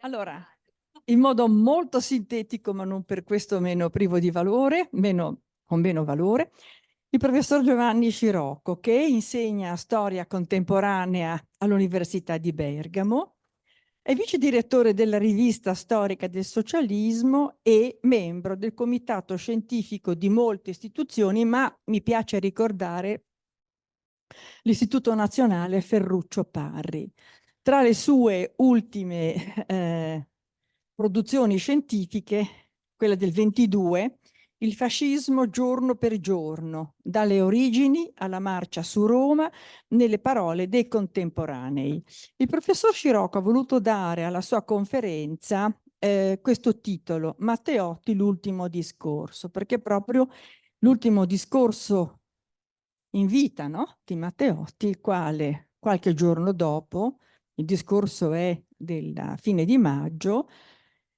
Allora, in modo molto sintetico, ma non per questo meno privo di valore, con meno valore, il professor Giovanni Scirocco, che insegna storia contemporanea all'Università di Bergamo, è vice direttore della rivista storica del socialismo e membro del comitato scientifico di molte istituzioni, ma mi piace ricordare l'Istituto Nazionale Ferruccio Parri. Tra le sue ultime produzioni scientifiche, quella del 22, il fascismo giorno per giorno, dalle origini alla marcia su Roma, nelle parole dei contemporanei. Il professor Scirocco ha voluto dare alla sua conferenza questo titolo, Matteotti, l'ultimo discorso, perché proprio l'ultimo discorso in vita, no? Di Matteotti, il quale qualche giorno dopo, il discorso è della fine di maggio,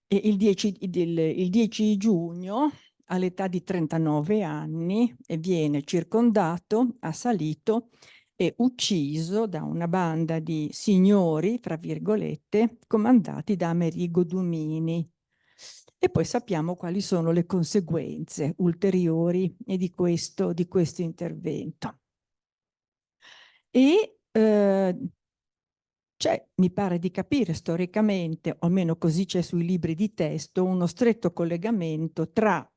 e il 10 giugno, all'età di 39 anni, viene circondato, assalito e ucciso da una banda di signori, tra virgolette, comandati da Amerigo Dumini. E poi sappiamo quali sono le conseguenze ulteriori di questo intervento. E c'è, mi pare di capire storicamente, o almeno così c'è sui libri di testo, uno stretto collegamento tra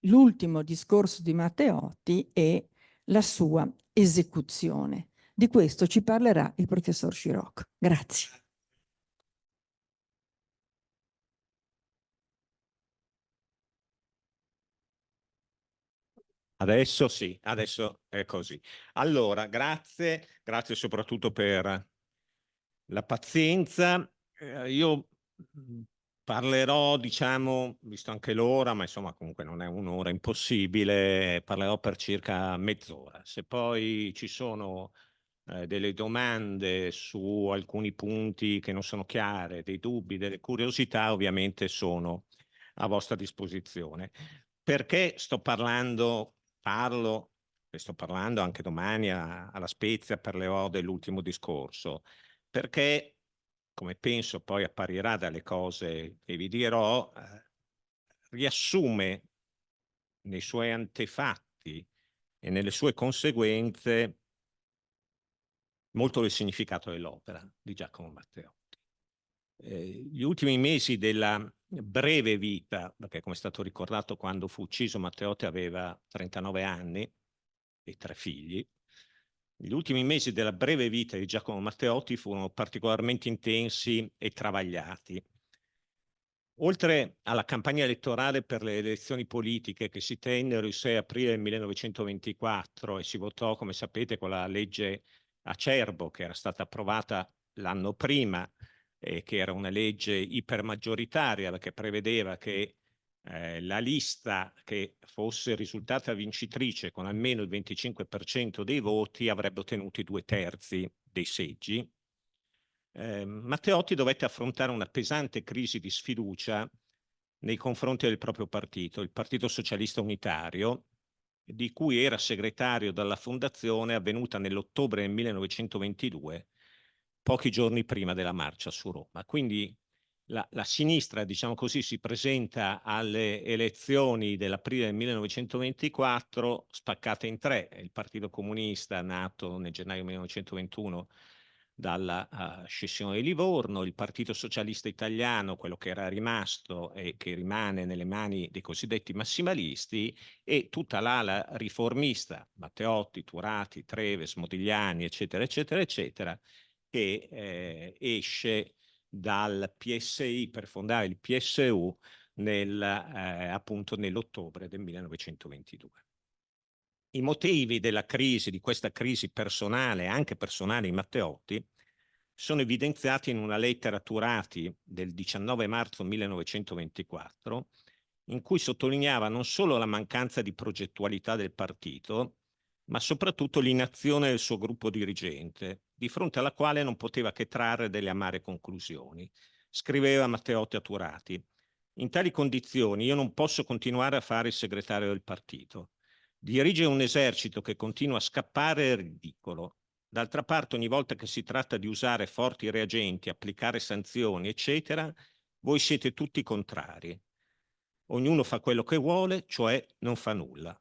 l'ultimo discorso di Matteotti e la sua esecuzione. Di questo ci parlerà il professor Scirocco. Grazie. Adesso sì, adesso è così. Allora, grazie soprattutto per la pazienza. Io parlerò, diciamo, visto anche l'ora, ma insomma comunque non è un'ora impossibile, parlerò per circa mezz'ora. Se poi ci sono delle domande su alcuni punti che non sono chiare, dei dubbi, delle curiosità, ovviamente sono a vostra disposizione. Perché parlo e sto parlando anche domani alla Spezia per le ore dell'ultimo discorso? Perché, come penso poi apparirà dalle cose che vi dirò, riassume nei suoi antefatti e nelle sue conseguenze molto del significato dell'opera di Giacomo Matteotti. Gli ultimi mesi della breve vita, perché come è stato ricordato, quando fu ucciso Matteotti aveva 39 anni e 3 figli. Gli ultimi mesi della breve vita di Giacomo Matteotti furono particolarmente intensi e travagliati. Oltre alla campagna elettorale per le elezioni politiche che si tennero il 6 aprile 1924 e si votò, come sapete, con la legge Acerbo, che era stata approvata l'anno prima, e che era una legge ipermaggioritaria, perché prevedeva che la lista che fosse risultata vincitrice con almeno il 25% dei voti avrebbe ottenuto i 2/3 dei seggi. Matteotti dovette affrontare una pesante crisi di sfiducia nei confronti del proprio partito, il Partito Socialista Unitario, di cui era segretario dalla fondazione avvenuta nell'ottobre del 1922, pochi giorni prima della marcia su Roma. Quindi la sinistra, diciamo così, si presenta alle elezioni dell'aprile del 1924 spaccata in tre. Il Partito Comunista, nato nel gennaio 1921 dalla scissione di Livorno, il Partito Socialista Italiano, quello che era rimasto e che rimane nelle mani dei cosiddetti massimalisti, e tutta l'ala riformista, Matteotti, Turati, Treves, Modigliani, eccetera, eccetera, eccetera, che esce dal PSI per fondare il PSU appunto nell'ottobre del 1922. I motivi della crisi, di questa crisi personale, anche personale di Matteotti, sono evidenziati in una lettera a Turati del 19 marzo 1924, in cui sottolineava non solo la mancanza di progettualità del partito, ma soprattutto l'inazione del suo gruppo dirigente, di fronte alla quale non poteva che trarre delle amare conclusioni. Scriveva Matteotti a Turati: in tali condizioni io non posso continuare a fare il segretario del partito. Dirigere un esercito che continua a scappare è ridicolo. D'altra parte, ogni volta che si tratta di usare forti reagenti, applicare sanzioni, eccetera, voi siete tutti contrari. Ognuno fa quello che vuole, cioè non fa nulla.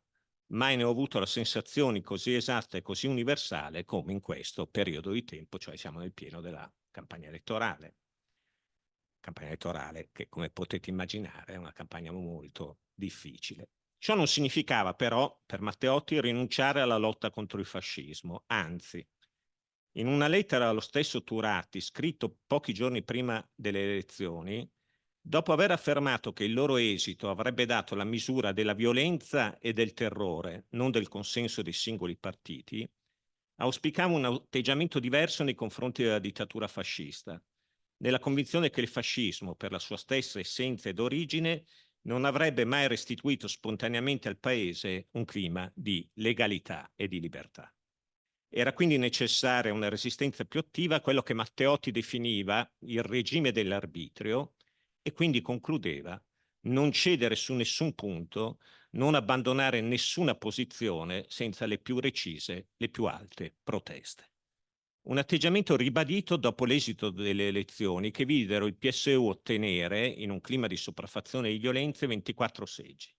Mai ne ho avuto la sensazione così esatta e così universale come in questo periodo di tempo, cioè siamo nel pieno della campagna elettorale. Campagna elettorale che, come potete immaginare, è una campagna molto difficile. Ciò non significava però per Matteotti rinunciare alla lotta contro il fascismo, anzi, in una lettera allo stesso Turati, scritto pochi giorni prima delle elezioni, dopo aver affermato che il loro esito avrebbe dato la misura della violenza e del terrore, non del consenso dei singoli partiti, auspicava un atteggiamento diverso nei confronti della dittatura fascista, nella convinzione che il fascismo, per la sua stessa essenza ed origine, non avrebbe mai restituito spontaneamente al paese un clima di legalità e di libertà. Era quindi necessaria una resistenza più attiva a quello che Matteotti definiva il regime dell'arbitrio e quindi concludeva non cedere su nessun punto, non abbandonare nessuna posizione senza le più recise, le più alte proteste. Un atteggiamento ribadito dopo l'esito delle elezioni che videro il PSU ottenere, in un clima di sopraffazione e di violenze, 24 seggi.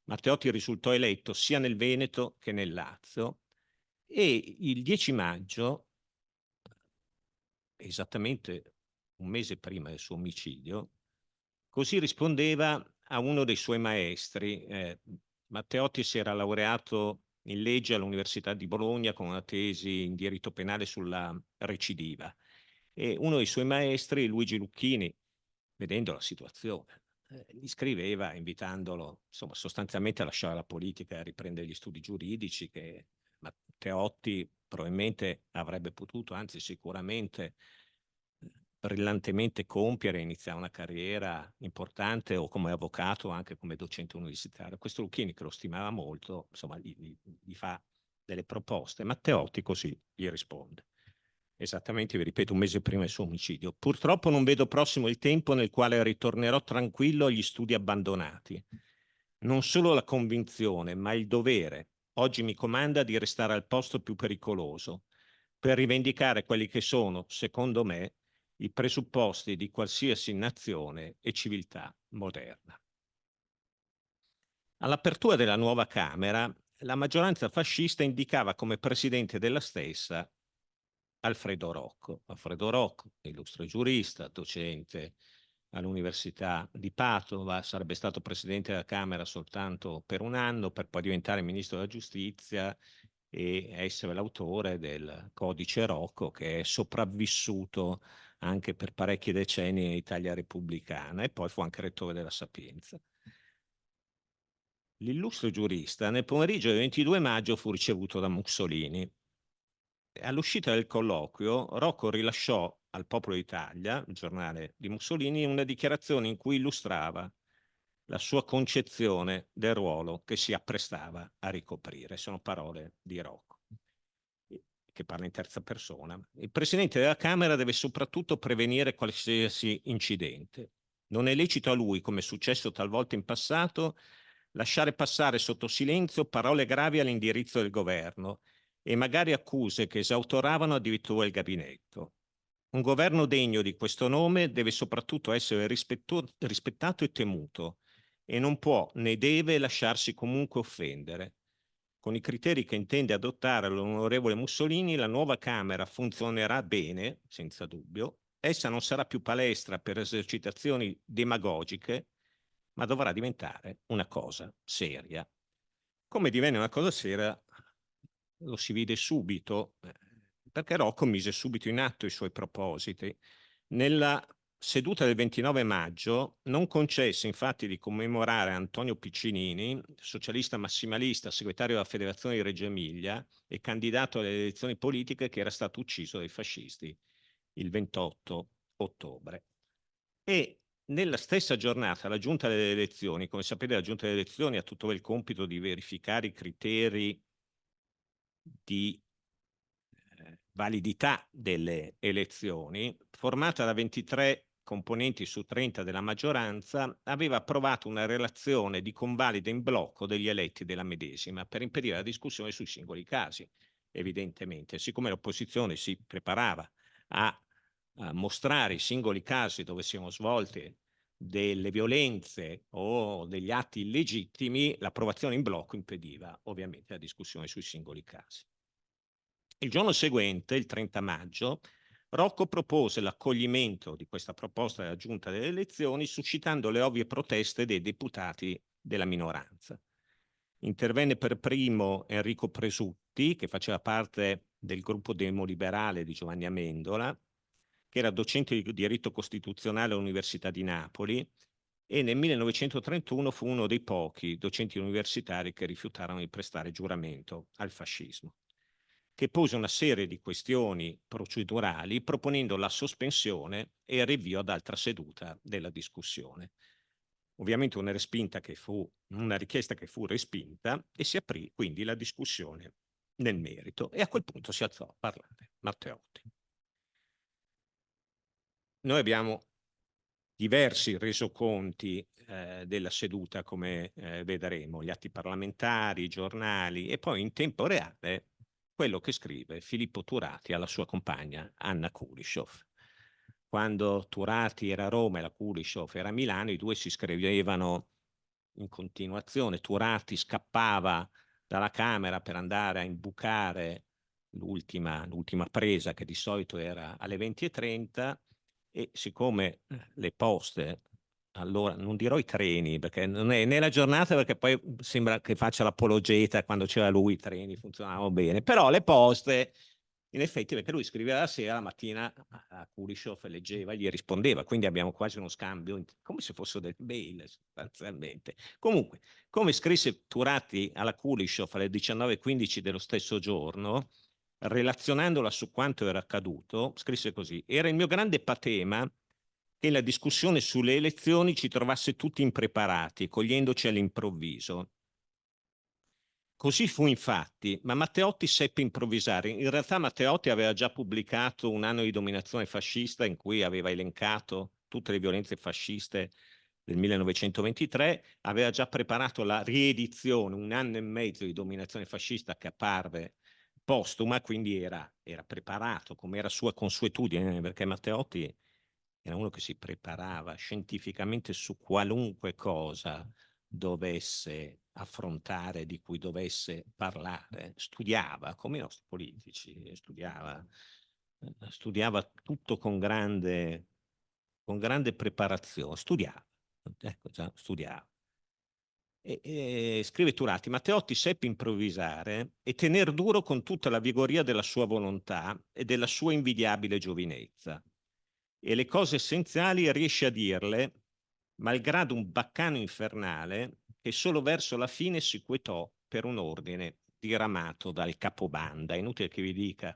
Matteotti risultò eletto sia nel Veneto che nel Lazio e il 10 maggio, esattamente un mese prima del suo omicidio, così rispondeva a uno dei suoi maestri. Matteotti si era laureato in legge all'Università di Bologna con una tesi in diritto penale sulla recidiva. E uno dei suoi maestri, Luigi Lucchini, vedendo la situazione, gli scriveva invitandolo, insomma, sostanzialmente a lasciare la politica e a riprendere gli studi giuridici che Matteotti probabilmente avrebbe potuto, anzi sicuramente brillantemente compiere e iniziare una carriera importante o come avvocato o anche come docente universitario. Questo Lucchini, che lo stimava molto, insomma, gli fa delle proposte. Matteotti così gli risponde. Esattamente, vi ripeto, un mese prima del suo omicidio. Purtroppo non vedo prossimo il tempo nel quale ritornerò tranquillo agli studi abbandonati. Non solo la convinzione, ma il dovere oggi mi comanda di restare al posto più pericoloso per rivendicare quelli che sono, secondo me, i presupposti di qualsiasi nazione e civiltà moderna. All'apertura della nuova Camera, la maggioranza fascista indicava come presidente della stessa Alfredo Rocco. Alfredo Rocco, illustre giurista, docente all'Università di Padova, sarebbe stato presidente della Camera soltanto per un anno, per poi diventare ministro della Giustizia e essere l'autore del Codice Rocco, che è sopravvissuto anche per parecchi decenni in Italia repubblicana, e poi fu anche rettore della Sapienza. L'illustre giurista nel pomeriggio del 22 maggio fu ricevuto da Mussolini. All'uscita del colloquio, Rocco rilasciò al Popolo d'Italia, il giornale di Mussolini, una dichiarazione in cui illustrava la sua concezione del ruolo che si apprestava a ricoprire. Sono parole di Rocco, che parla in terza persona. Il Presidente della Camera deve soprattutto prevenire qualsiasi incidente. Non è lecito a lui, come è successo talvolta in passato, lasciare passare sotto silenzio parole gravi all'indirizzo del governo e magari accuse che esautoravano addirittura il gabinetto. Un governo degno di questo nome deve soprattutto essere rispettato e temuto e non può né deve lasciarsi comunque offendere. Con i criteri che intende adottare l'onorevole Mussolini, la nuova Camera funzionerà bene, senza dubbio. Essa non sarà più palestra per esercitazioni demagogiche, ma dovrà diventare una cosa seria. Come divenne una cosa seria lo si vide subito, perché Rocco mise subito in atto i suoi propositi. Nella seduta del 29 maggio non concesse infatti di commemorare Antonio Piccinini, socialista massimalista, segretario della Federazione di Reggio Emilia e candidato alle elezioni politiche, che era stato ucciso dai fascisti il 28 ottobre. E nella stessa giornata la Giunta delle Elezioni, come sapete la Giunta delle Elezioni ha tutto il compito di verificare i criteri di validità delle elezioni, formata da 23 componenti su 30 della maggioranza, aveva approvato una relazione di convalida in blocco degli eletti della medesima per impedire la discussione sui singoli casi. Evidentemente, siccome l'opposizione si preparava a mostrare i singoli casi dove si sono svolte delle violenze o degli atti illegittimi, l'approvazione in blocco impediva ovviamente la discussione sui singoli casi. Il giorno seguente, il 30 maggio, Rocco propose l'accoglimento di questa proposta della Giunta delle elezioni, suscitando le ovvie proteste dei deputati della minoranza. Intervenne per primo Enrico Presutti, che faceva parte del gruppo demoliberale di Giovanni Amendola, che era docente di diritto costituzionale all'Università di Napoli e nel 1931 fu uno dei pochi docenti universitari che rifiutarono di prestare giuramento al fascismo, che pose una serie di questioni procedurali proponendo la sospensione e il rinvio ad altra seduta della discussione. Ovviamente una richiesta che fu respinta e si aprì quindi la discussione nel merito e a quel punto si alzò a parlare Matteotti. Noi abbiamo diversi resoconti della seduta, come vedremo, gli atti parlamentari, i giornali e poi in tempo reale quello che scrive Filippo Turati alla sua compagna Anna Kulishov. Quando Turati era a Roma e la Kulishov era a Milano, i due si scrivevano in continuazione. Turati scappava dalla Camera per andare a imbucare l'ultima presa, che di solito era alle 20:30, e siccome le poste, allora non dirò i treni perché non è nella giornata, perché poi sembra che faccia l'apologeta, quando c'era lui i treni funzionavano bene, però le poste in effetti, perché lui scriveva la sera, la mattina a Kulishov leggeva e gli rispondeva, quindi abbiamo quasi uno scambio come se fossero delle mail sostanzialmente. Comunque, come scrisse Turati alla Kulishov alle 19:15 dello stesso giorno, relazionandola su quanto era accaduto, scrisse così: era il mio grande patema che la discussione sulle elezioni ci trovasse tutti impreparati, cogliendoci all'improvviso. Così fu infatti, ma Matteotti seppe improvvisare. In realtà Matteotti aveva già pubblicato Un anno di dominazione fascista, in cui aveva elencato tutte le violenze fasciste del 1923, aveva già preparato la riedizione, 1 anno e mezzo di dominazione fascista, che apparve postuma, quindi era preparato, come era sua consuetudine, perché Matteotti era uno che si preparava scientificamente su qualunque cosa dovesse affrontare, di cui dovesse parlare. Studiava come i nostri politici, studiava tutto con grande preparazione, studiava, ecco, già studiava. E scrive Turati: Matteotti seppe improvvisare e tener duro con tutta la vigoria della sua volontà e della sua invidiabile giovinezza, e le cose essenziali riesce a dirle, malgrado un baccano infernale che solo verso la fine si quietò per un ordine diramato dal capobanda. È inutile che vi dica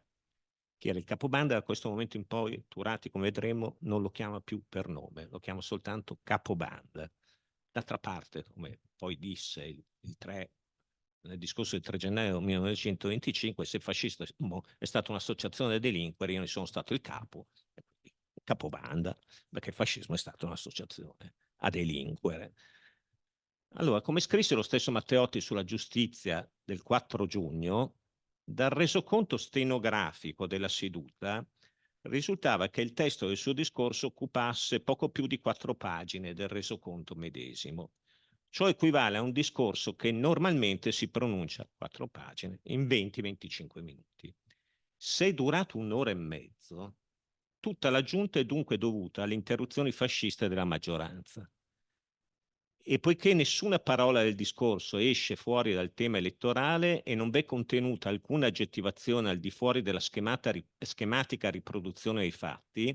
chi era il capobanda. Da questo momento in poi Turati, come vedremo, non lo chiama più per nome, lo chiama soltanto capobanda. D'altra parte, come poi disse nel discorso del 3 gennaio 1925, se il fascismo è stata un'associazione dei delinqueri, io ne sono stato il capo, capobanda, perché il fascismo è stata un'associazione a delinquere. Allora, come scrisse lo stesso Matteotti sulla giustizia del 4 giugno, dal resoconto stenografico della seduta risultava che il testo del suo discorso occupasse poco più di 4 pagine del resoconto medesimo. Ciò equivale a un discorso che normalmente si pronuncia 4 pagine in 20-25 minuti. Se è durato 1 ora e mezzo, tutta la giunta è dunque dovuta alle interruzioni fasciste della maggioranza. E poiché nessuna parola del discorso esce fuori dal tema elettorale e non v'è contenuta alcuna aggettivazione al di fuori della schematica riproduzione dei fatti,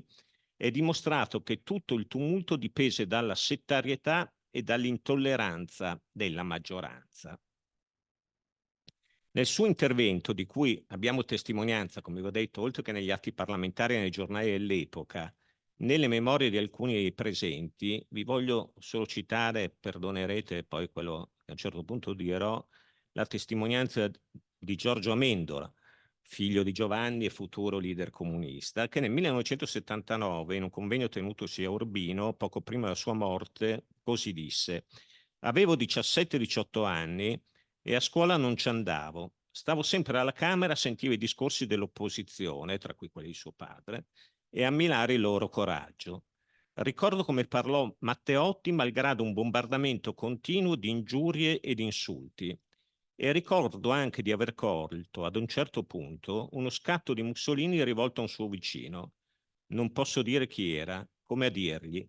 è dimostrato che tutto il tumulto dipese dalla settarietà e dall'intolleranza della maggioranza. Nel suo intervento, di cui abbiamo testimonianza, come vi ho detto, oltre che negli atti parlamentari e nei giornali dell'epoca, nelle memorie di alcuni dei presenti, vi voglio solo citare, perdonerete poi quello che a un certo punto dirò, la testimonianza di Giorgio Amendola, figlio di Giovanni e futuro leader comunista, che nel 1979, in un convegno tenutosi a Urbino, poco prima della sua morte, così disse: avevo 17-18 anni e a scuola non ci andavo. Stavo sempre alla Camera, sentivo i discorsi dell'opposizione, tra cui quelli di suo padre, e ammirare il loro coraggio. Ricordo come parlò Matteotti malgrado un bombardamento continuo di ingiurie e di insulti. E ricordo anche di aver colto ad un certo punto uno scatto di Mussolini rivolto a un suo vicino. Non posso dire chi era, come a dirgli: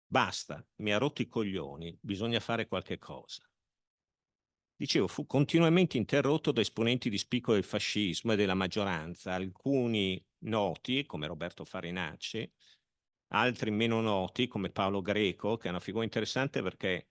basta, mi ha rotto i coglioni, bisogna fare qualche cosa. Dicevo, fu continuamente interrotto da esponenti di spicco del fascismo e della maggioranza, alcuni noti, come Roberto Farinacci, altri meno noti, come Paolo Greco, che è una figura interessante perché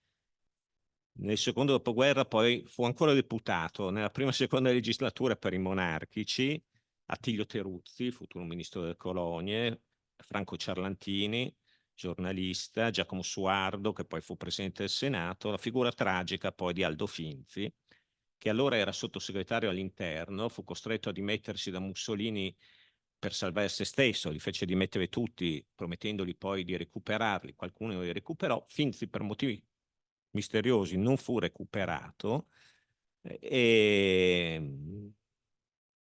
nel secondo dopoguerra poi fu ancora deputato nella prima e seconda legislatura per i monarchici, Attilio Teruzzi, futuro ministro delle colonie, Franco Ciarlantini, giornalista, Giacomo Suardo, che poi fu presidente del Senato, la figura tragica poi di Aldo Finzi, che allora era sottosegretario all'interno, fu costretto a dimettersi da Mussolini per salvare se stesso, li fece dimettere tutti, promettendogli poi di recuperarli, qualcuno li recuperò, Finzi per motivi misteriosi non fu recuperato e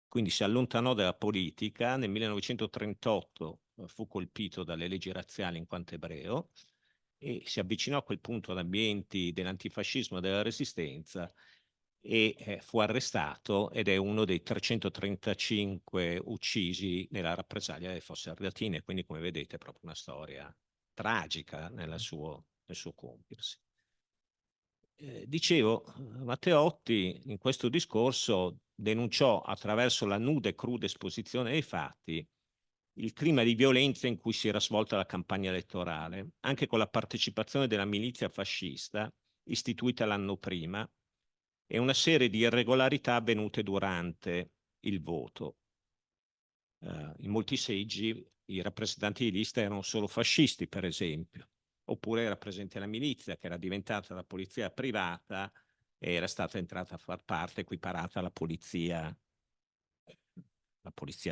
quindi si allontanò dalla politica. Nel 1938 fu colpito dalle leggi razziali in quanto ebreo e si avvicinò a quel punto ad ambienti dell'antifascismo e della resistenza e fu arrestato ed è uno dei 335 uccisi nella rappresaglia delle Fosse Ardeatine, quindi come vedete è proprio una storia tragica nel suo compiersi. Dicevo, Matteotti in questo discorso denunciò attraverso la nuda e cruda esposizione dei fatti il clima di violenza in cui si era svolta la campagna elettorale, anche con la partecipazione della milizia fascista istituita l'anno prima e una serie di irregolarità avvenute durante il voto. In molti seggi i rappresentanti di lista erano solo fascisti, per esempio, oppure era presente la milizia, che era diventata la polizia privata e era stata entrata a far parte, equiparata alla polizia,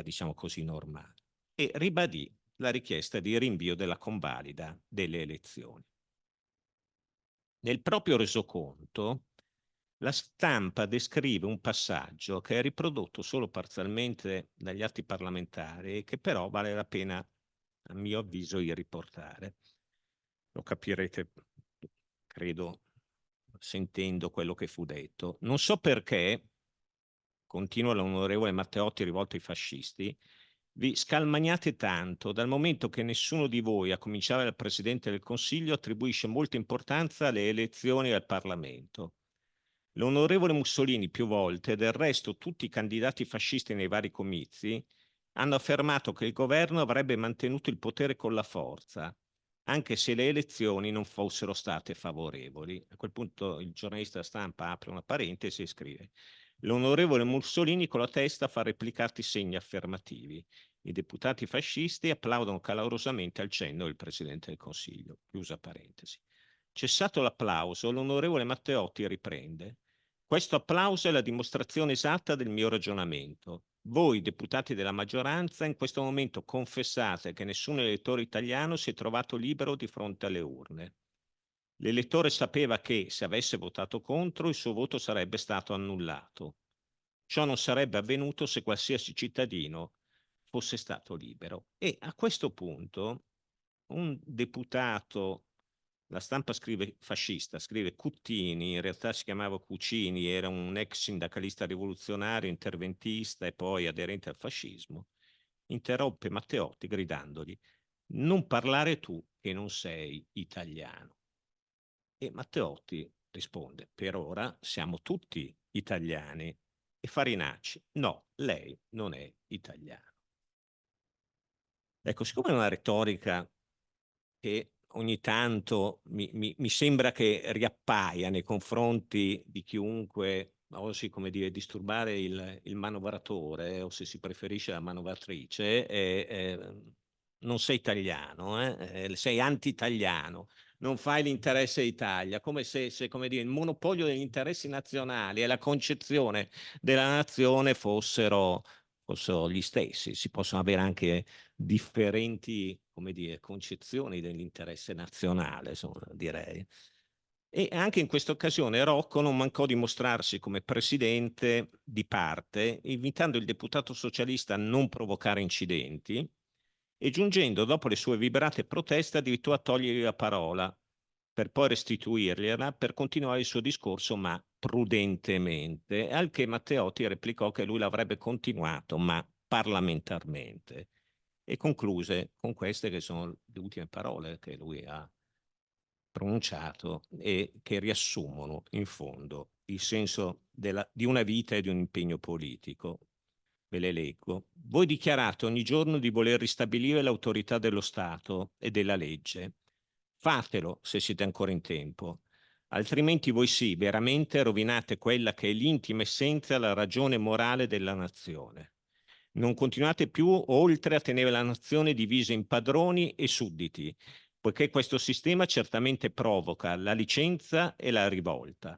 diciamo così, normale. E ribadì la richiesta di rinvio della convalida delle elezioni. Nel proprio resoconto, la Stampa descrive un passaggio che è riprodotto solo parzialmente dagli atti parlamentari e che però vale la pena, a mio avviso, di riportare. Lo capirete, credo, sentendo quello che fu detto. Non so perché, continua l'onorevole Matteotti rivolto ai fascisti, vi scalmaniate tanto dal momento che nessuno di voi, a cominciare dal Presidente del Consiglio, attribuisce molta importanza alle elezioni al Parlamento. L'onorevole Mussolini più volte, del resto tutti i candidati fascisti nei vari comizi, hanno affermato che il governo avrebbe mantenuto il potere con la forza, anche se le elezioni non fossero state favorevoli. A quel punto il giornalista Stampa apre una parentesi e scrive: l'onorevole Mussolini con la testa fa replicati segni affermativi. I deputati fascisti applaudono calorosamente al cenno del Presidente del Consiglio. Chiusa parentesi. Cessato l'applauso, l'onorevole Matteotti riprende: questo applauso è la dimostrazione esatta del mio ragionamento. Voi, deputati della maggioranza, in questo momento confessate che nessun elettore italiano si è trovato libero di fronte alle urne. L'elettore sapeva che, se avesse votato contro, il suo voto sarebbe stato annullato. Ciò non sarebbe avvenuto se qualsiasi cittadino fosse stato libero. E a questo punto un deputato, la Stampa scrive fascista, scrive Cuttini, in realtà si chiamava Cucini, era un ex sindacalista rivoluzionario, interventista e poi aderente al fascismo, interrompe Matteotti gridandogli: non parlare tu che non sei italiano. E Matteotti risponde: per ora siamo tutti italiani. E Farinacci: no, lei non è italiano. Ecco, siccome è una retorica che ogni tanto mi sembra che riappaia nei confronti di chiunque osi, come dire, disturbare il manovratore, o se si preferisce la manovratrice, non sei italiano, sei anti-italiano, non fai l'interesse d'Italia, come se, come dire, il monopolio degli interessi nazionali e la concezione della nazione fossero gli stessi. Si possono avere anche differenti, come dire, concezioni dell'interesse nazionale, insomma, direi. E anche in questa occasione Rocco non mancò di mostrarsi come presidente di parte, invitando il deputato socialista a non provocare incidenti e giungendo dopo le sue vibrate proteste addirittura a togliergli la parola per poi restituirgliela per continuare il suo discorso, ma prudentemente, al che Matteotti replicò che lui l'avrebbe continuato, ma parlamentarmente, e concluse con queste che sono le ultime parole che lui ha pronunciato e che riassumono in fondo il senso di una vita e di un impegno politico. Ve le leggo. Voi dichiarate ogni giorno di voler ristabilire l'autorità dello Stato e della legge. Fatelo se siete ancora in tempo, altrimenti voi sì, veramente rovinate quella che è l'intima essenza, la ragione morale della nazione. Non continuate più oltre a tenere la nazione divisa in padroni e sudditi, poiché questo sistema certamente provoca la licenza e la rivolta.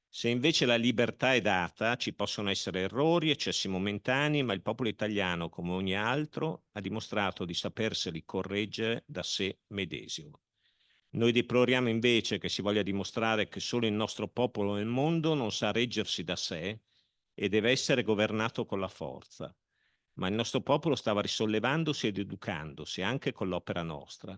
Se invece la libertà è data, ci possono essere errori, eccessi momentanei, ma il popolo italiano, come ogni altro, ha dimostrato di saperseli correggere da sé medesimo. Noi deploriamo invece che si voglia dimostrare che solo il nostro popolo nel mondo non sa reggersi da sé e deve essere governato con la forza. Ma il nostro popolo stava risollevandosi ed educandosi anche con l'opera nostra.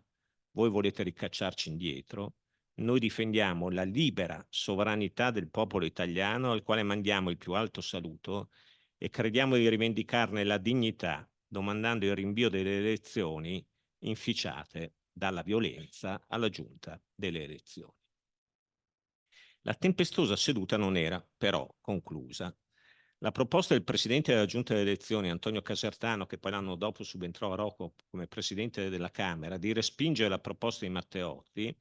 Voi volete ricacciarci indietro? Noi difendiamo la libera sovranità del popolo italiano al quale mandiamo il più alto saluto e crediamo di rivendicarne la dignità, domandando il rinvio delle elezioni inficiate dalla violenza alla giunta delle elezioni. La tempestosa seduta non era però conclusa. La proposta del presidente della giunta delle elezioni, Antonio Casertano, che poi l'anno dopo subentrò a Rocco come presidente della Camera, di respingere la proposta di Matteotti,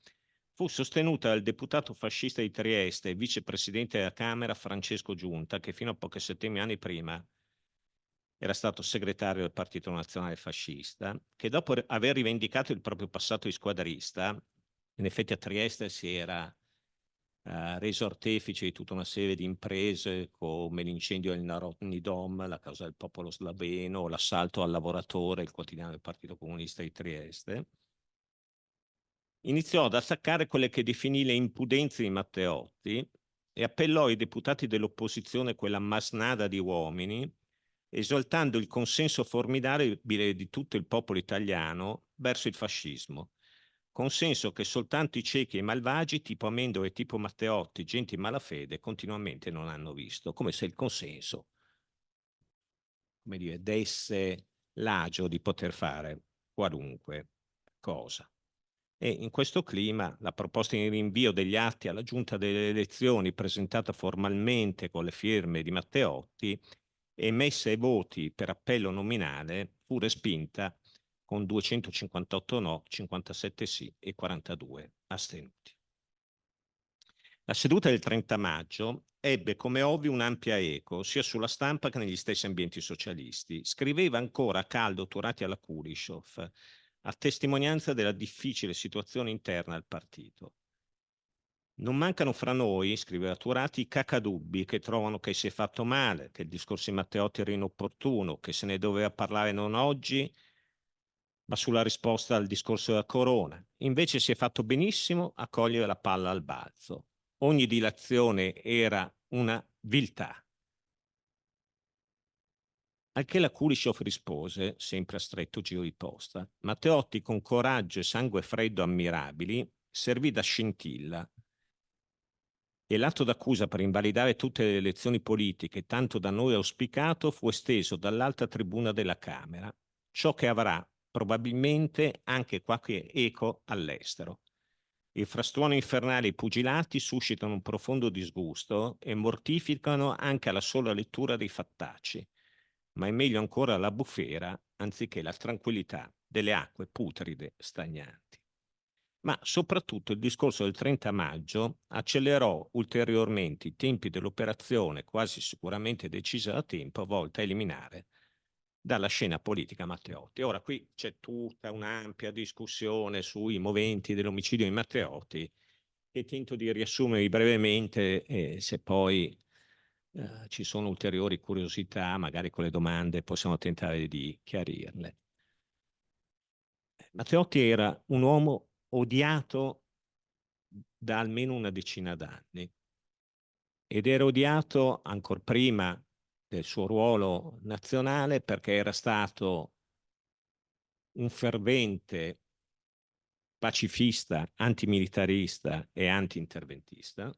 fu sostenuta dal deputato fascista di Trieste e vicepresidente della Camera Francesco Giunta, che fino a pochi settimane prima era stato segretario del Partito Nazionale Fascista, che dopo aver rivendicato il proprio passato di squadrista, in effetti a Trieste si era reso artefice di tutta una serie di imprese come l'incendio del Narodni Dom, la causa del popolo sloveno, l'assalto al Lavoratore, il quotidiano del Partito Comunista di Trieste. Iniziò ad attaccare quelle che definì le impudenze di Matteotti e appellò ai deputati dell'opposizione quella masnada di uomini, esaltando il consenso formidabile di tutto il popolo italiano verso il fascismo. Consenso che soltanto i ciechi e i malvagi, tipo Amendola e tipo Matteotti, gente in malafede, continuamente non hanno visto, come se il consenso, come dire, desse l'agio di poter fare qualunque cosa. E in questo clima la proposta di rinvio degli atti alla giunta delle elezioni, presentata formalmente con le firme di Matteotti e messa ai voti per appello nominale, fu respinta con 258 no, 57 sì e 42 astenuti. La seduta del 30 maggio ebbe come ovvio un'ampia eco sia sulla stampa che negli stessi ambienti socialisti. Scriveva ancora a caldo Turati alla Kulishov, a testimonianza della difficile situazione interna al partito. Non mancano fra noi, scriveva Turati, i cacadubbi che trovano che si è fatto male, che il discorso di Matteotti era inopportuno, che se ne doveva parlare non oggi, ma sulla risposta al discorso della Corona. Invece si è fatto benissimo a cogliere la palla al balzo. Ogni dilazione era una viltà. Al che la Kulishov rispose, sempre a stretto giro di posta, Matteotti con coraggio e sangue freddo ammirabili servì da scintilla e l'atto d'accusa per invalidare tutte le elezioni politiche tanto da noi auspicato fu esteso dall'alta tribuna della Camera, ciò che avrà probabilmente anche qualche eco all'estero. Il frastuono infernale e i pugilati suscitano un profondo disgusto e mortificano anche alla sola lettura dei fattacci, ma è meglio ancora la bufera anziché la tranquillità delle acque putride stagnanti. Ma soprattutto il discorso del 30 maggio accelerò ulteriormente i tempi dell'operazione quasi sicuramente decisa da tempo, volta a eliminare dalla scena politica Matteotti. Ora qui c'è tutta un'ampia discussione sui moventi dell'omicidio di Matteotti che tento di riassumere brevemente e se poi ci sono ulteriori curiosità, magari con le domande possiamo tentare di chiarirle. Matteotti era un uomo odiato da almeno una decina d'anni ed era odiato ancor prima del suo ruolo nazionale perché era stato un fervente pacifista, antimilitarista e anti-interventista.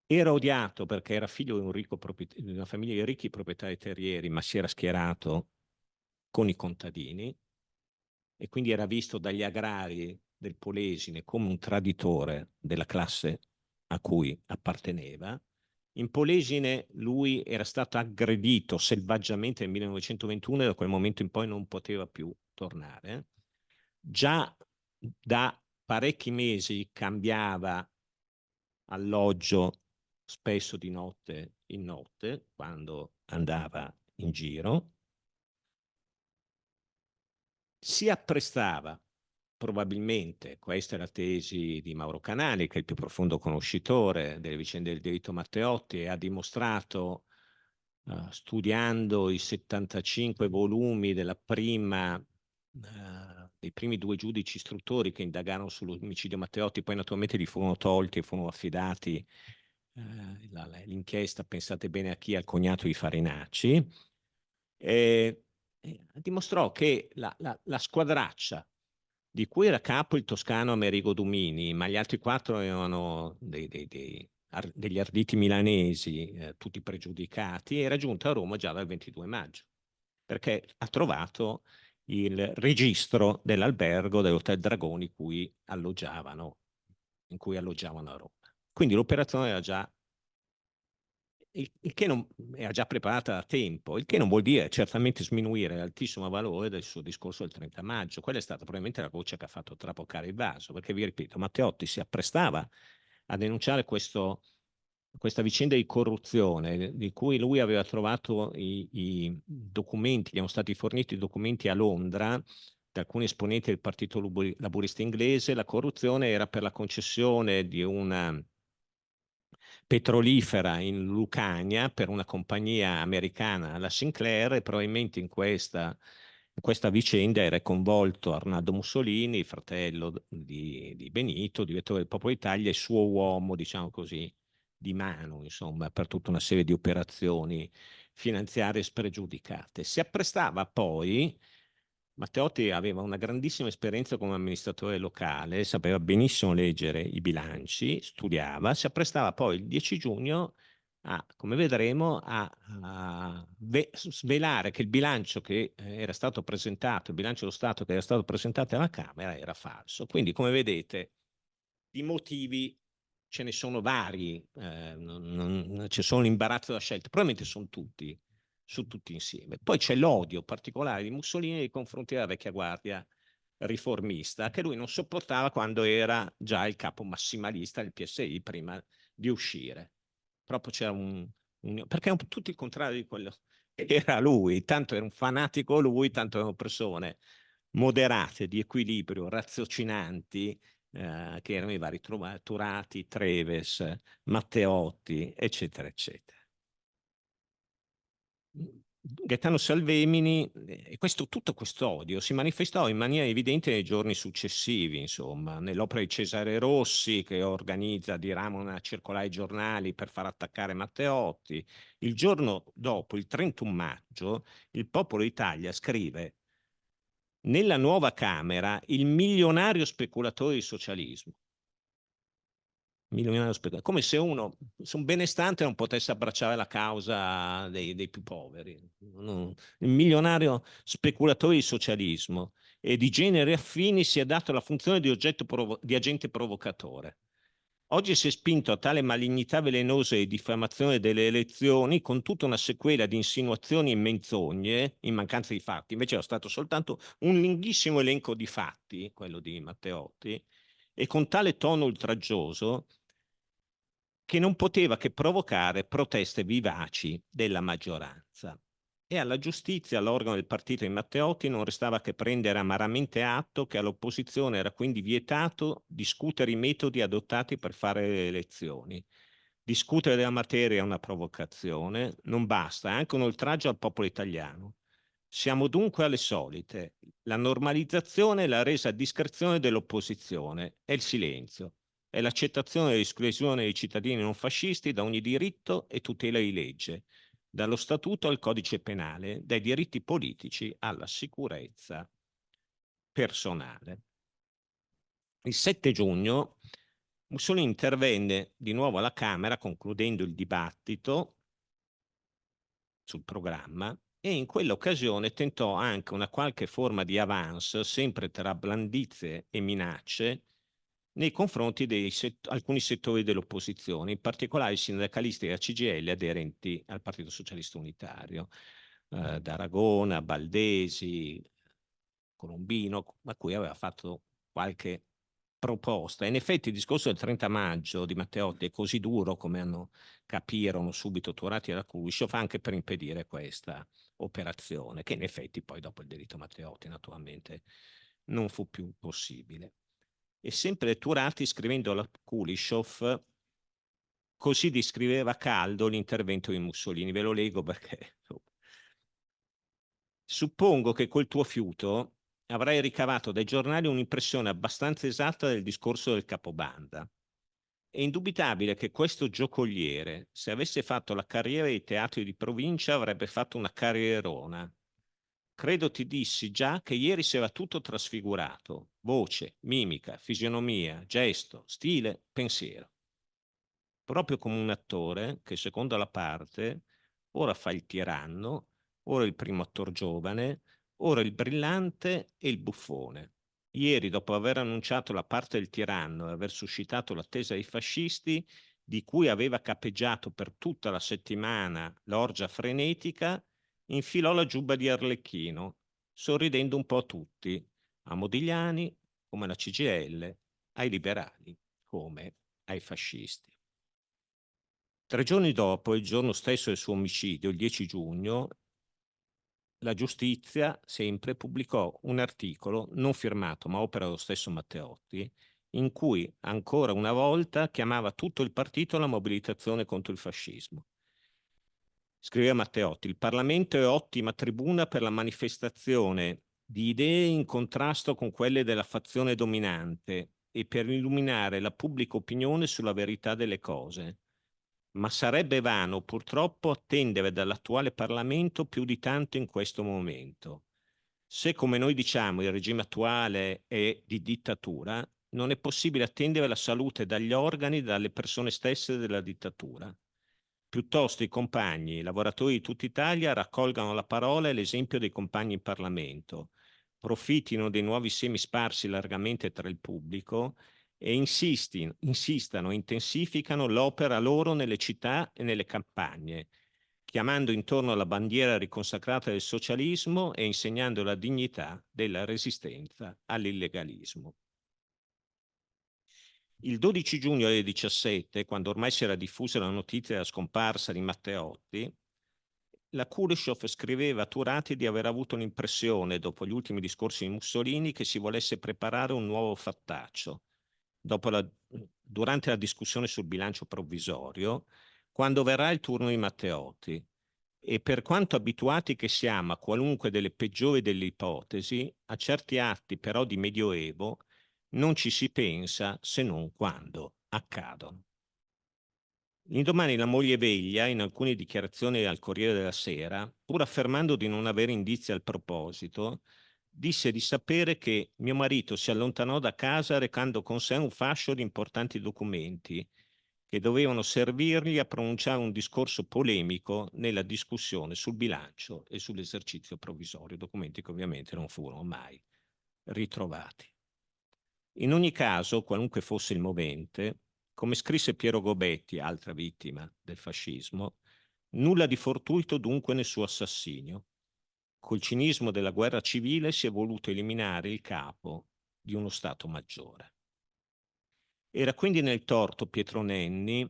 Era odiato perché era figlio di una famiglia di ricchi proprietari terrieri, ma si era schierato con i contadini e quindi era visto dagli agrari del Polesine come un traditore della classe a cui apparteneva. In Polesine lui era stato aggredito selvaggiamente nel 1921 e da quel momento in poi non poteva più tornare. Già da parecchi mesi cambiava alloggio spesso di notte in notte quando andava in giro. Si apprestava probabilmente, questa è la tesi di Mauro Canali, che è il più profondo conoscitore delle vicende del diritto Matteotti e ha dimostrato, studiando i 75 volumi della dei primi 2 giudici istruttori che indagarono sull'omicidio Matteotti, poi naturalmente li furono tolti e furono affidati l'inchiesta, pensate bene a chi, al cognato di Farinacci, dimostrò che la squadraccia di cui era capo il toscano Amerigo Dumini, ma gli altri 4 erano degli arditi milanesi, tutti pregiudicati, era giunta a Roma già dal 22 maggio, perché ha trovato il registro dell'albergo dell'Hotel Dragoni in cui alloggiavano a Roma. Quindi l'operazione era già il che non era già preparata da tempo, il che non vuol dire certamente sminuire l'altissimo valore del suo discorso del 30 maggio. Quella è stata probabilmente la goccia che ha fatto traboccare il vaso, perché vi ripeto, Matteotti si apprestava a denunciare questa vicenda di corruzione di cui lui aveva trovato i documenti, gli erano stati forniti i documenti a Londra da alcuni esponenti del Partito Laburista inglese. La corruzione era per la concessione di una petrolifera in Lucania per una compagnia americana, la Sinclair, e probabilmente in questa vicenda era coinvolto Arnaldo Mussolini, fratello di Benito, direttore del Popolo d'Italia, e suo uomo, diciamo così, di mano, insomma, per tutta una serie di operazioni finanziarie spregiudicate. Si apprestava poi. Matteotti aveva una grandissima esperienza come amministratore locale, sapeva benissimo leggere i bilanci, studiava, si apprestava poi il 10 giugno come vedremo, a svelare che il bilancio che era stato presentato, il bilancio dello Stato che era stato presentato alla Camera era falso. Quindi, come vedete, di motivi ce ne sono vari, c'è solo l'imbarazzo della scelta, probabilmente sono tutti insieme. Poi c'è l'odio particolare di Mussolini nei confronti della vecchia guardia riformista, che lui non sopportava quando era già il capo massimalista del PSI prima di uscire. Proprio c'era perché è tutto il contrario di quello che era lui, tanto era un fanatico lui, tanto erano persone moderate, di equilibrio, raziocinanti, che erano i vari Turati, Treves, Matteotti, eccetera, eccetera. Gaetano Salvemini, e tutto questo odio si manifestò in maniera evidente nei giorni successivi, insomma, nell'opera di Cesare Rossi, che organizza, dirama una circolare ai giornali per far attaccare Matteotti. Il giorno dopo, il 31 maggio, il Popolo d'Italia scrive: nella nuova Camera il milionario speculatore di socialismo. Come se un benestante non potesse abbracciare la causa dei più poveri. Il milionario speculatore di socialismo e di generi affini si è dato la funzione di agente provocatore. Oggi si è spinto a tale malignità velenosa e diffamazione delle elezioni con tutta una sequela di insinuazioni e menzogne in mancanza di fatti. Invece era stato soltanto un lunghissimo elenco di fatti, quello di Matteotti, e con tale tono oltraggioso che non poteva che provocare proteste vivaci della maggioranza. E alla giustizia, all'organo del partito di Matteotti, non restava che prendere amaramente atto che all'opposizione era quindi vietato discutere i metodi adottati per fare le elezioni. Discutere della materia è una provocazione, non basta, è anche un oltraggio al popolo italiano. Siamo dunque alle solite. La normalizzazione e la resa a discrezione dell'opposizione è il silenzio, è l'accettazione dell'esclusione dei cittadini non fascisti da ogni diritto e tutela di legge. dallo statuto al codice penale, dai diritti politici alla sicurezza personale. Il 7 giugno Mussolini intervenne di nuovo alla Camera concludendo il dibattito sul programma e in quell'occasione tentò anche una qualche forma di avance, sempre tra blandizie e minacce, nei confronti di alcuni settori dell'opposizione, in particolare i sindacalisti della CGIL aderenti al Partito Socialista Unitario, D'Aragona, Baldesi, Colombino, a cui aveva fatto qualche proposta. In effetti il discorso del 30 maggio di Matteotti è così duro, come capirono subito Turati e Kulishov, anche per impedire questa operazione, che in effetti poi dopo il delitto Matteotti naturalmente non fu più possibile. E sempre Turati, scrivendo alla Kulishov, così descriveva caldo l'intervento di Mussolini. Ve lo leggo perché suppongo che col tuo fiuto avrai ricavato dai giornali un'impressione abbastanza esatta del discorso del capobanda. È indubitabile che questo giocoliere, se avesse fatto la carriera ai teatri di provincia, avrebbe fatto una carrierona. Credo ti dissi già che ieri si era tutto trasfigurato: voce, mimica, fisionomia, gesto, stile, pensiero. Proprio come un attore che, secondo la parte, ora fa il tiranno, ora il primo attor giovane, ora il brillante e il buffone. Ieri, dopo aver annunciato la parte del tiranno e aver suscitato l'attesa dei fascisti, di cui aveva capeggiato per tutta la settimana l'orgia frenetica, infilò la giubba di Arlecchino, sorridendo un po' a tutti, a Modigliani come alla CGIL, ai liberali come ai fascisti. 3 giorni dopo, il giorno stesso del suo omicidio, il 10 giugno, la giustizia sempre pubblicò un articolo non firmato, ma opera dello stesso Matteotti, in cui ancora una volta chiamava tutto il partito alla mobilitazione contro il fascismo. Scriveva Matteotti: il Parlamento è ottima tribuna per la manifestazione di idee in contrasto con quelle della fazione dominante e per illuminare la pubblica opinione sulla verità delle cose. Ma sarebbe vano purtroppo attendere dall'attuale Parlamento più di tanto in questo momento. Se, come noi diciamo, il regime attuale è di dittatura, non è possibile attendere la salute dagli organi e dalle persone stesse della dittatura. Piuttosto i compagni, i lavoratori di tutta Italia raccolgano la parola e l'esempio dei compagni in Parlamento, profittino dei nuovi semi sparsi largamente tra il pubblico e insistano e intensificano l'opera loro nelle città e nelle campagne, chiamando intorno alla bandiera riconsacrata del socialismo e insegnando la dignità della resistenza all'illegalismo. Il 12 giugno alle 17, quando ormai si era diffusa la notizia della scomparsa di Matteotti, la Kuleshov scriveva a Turati di aver avuto l'impressione, dopo gli ultimi discorsi di Mussolini, che si volesse preparare un nuovo fattaccio. Durante la discussione sul bilancio provvisorio, quando verrà il turno di Matteotti. E per quanto abituati che siamo a qualunque delle peggiori delle ipotesi, a certi atti però di Medioevo non ci si pensa se non quando accadono. L'indomani la moglie Veglia, in alcune dichiarazioni al Corriere della Sera, pur affermando di non avere indizi al proposito, disse di sapere che mio marito si allontanò da casa recando con sé un fascio di importanti documenti che dovevano servirgli a pronunciare un discorso polemico nella discussione sul bilancio e sull'esercizio provvisorio, documenti che ovviamente non furono mai ritrovati. In ogni caso, qualunque fosse il movente, come scrisse Piero Gobetti, altra vittima del fascismo, nulla di fortuito dunque nel suo assassinio. Col cinismo della guerra civile si è voluto eliminare il capo di uno Stato maggiore. Era quindi nel torto Pietro Nenni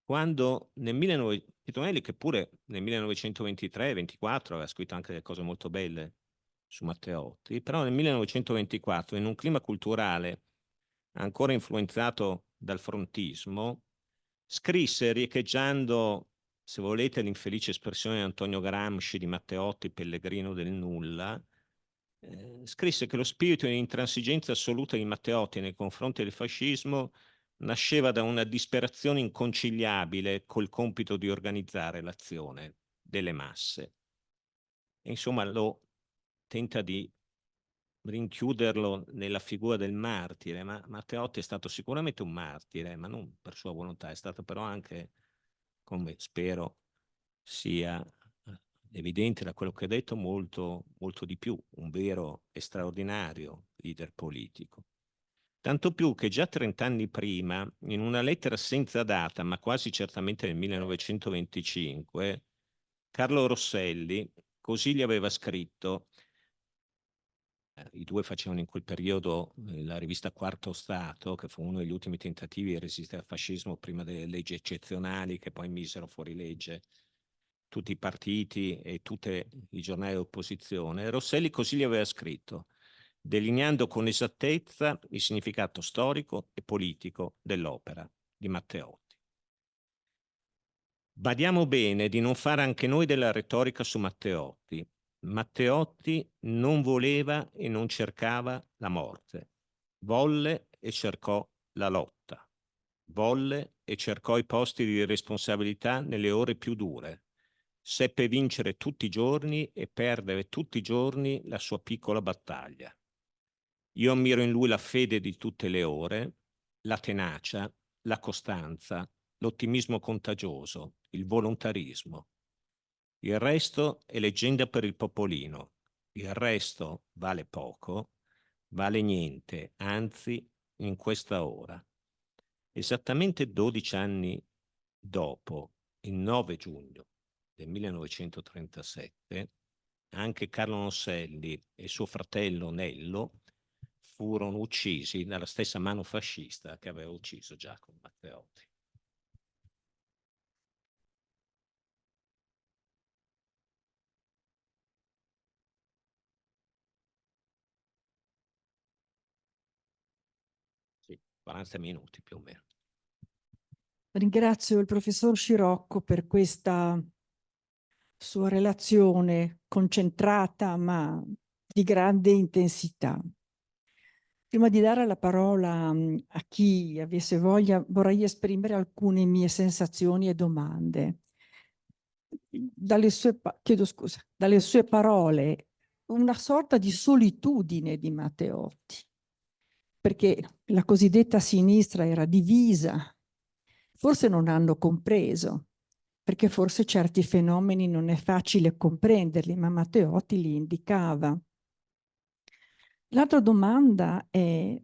quando Pietro Nenni, che pure nel 1923-24 aveva scritto anche delle cose molto belle su Matteotti, però nel 1924, in un clima culturale ancora influenzato dal frontismo, scrisse, riecheggiando, se volete, l'infelice espressione di Antonio Gramsci di Matteotti, pellegrino del nulla, scrisse che lo spirito di intransigenza assoluta di Matteotti nei confronti del fascismo nasceva da una disperazione inconciliabile col compito di organizzare l'azione delle masse. E insomma, lo tenta di rinchiuderlo nella figura del martire, ma Matteotti è stato sicuramente un martire, ma non per sua volontà, è stato però anche, come spero sia evidente da quello che ho detto, molto, molto di più, un vero e straordinario leader politico. Tanto più che già 30 anni prima, in una lettera senza data, ma quasi certamente nel 1925, Carlo Rosselli così gli aveva scritto. I due facevano in quel periodo la rivista Quarto Stato, che fu uno degli ultimi tentativi di resistere al fascismo prima delle leggi eccezionali che poi misero fuori legge tutti i partiti e tutti i giornali d'opposizione. Rosselli così gli aveva scritto, delineando con esattezza il significato storico e politico dell'opera di Matteotti. Badiamo bene di non fare anche noi della retorica su Matteotti. Matteotti non voleva e non cercava la morte, volle e cercò la lotta, volle e cercò i posti di responsabilità nelle ore più dure, seppe vincere tutti i giorni e perdere tutti i giorni la sua piccola battaglia. Io ammiro in lui la fede di tutte le ore, la tenacia, la costanza, l'ottimismo contagioso, il volontarismo. Il resto è leggenda per il popolino. Il resto vale poco, vale niente, anzi, in questa ora. Esattamente 12 anni dopo, il 9 giugno del 1937, anche Carlo Nosselli e suo fratello Nello furono uccisi dalla stessa mano fascista che aveva ucciso Giacomo Matteotti. Sì, 40 minuti più o meno. Ringrazio il professor Scirocco per questa sua relazione concentrata ma di grande intensità. Prima di dare la parola a chi avesse voglia, vorrei esprimere alcune mie sensazioni e domande. Chiedo scusa, dalle sue parole, una sorta di solitudine di Matteotti, perché la cosiddetta sinistra era divisa, forse non hanno compreso, perché forse certi fenomeni non è facile comprenderli, ma Matteotti li indicava. L'altra domanda è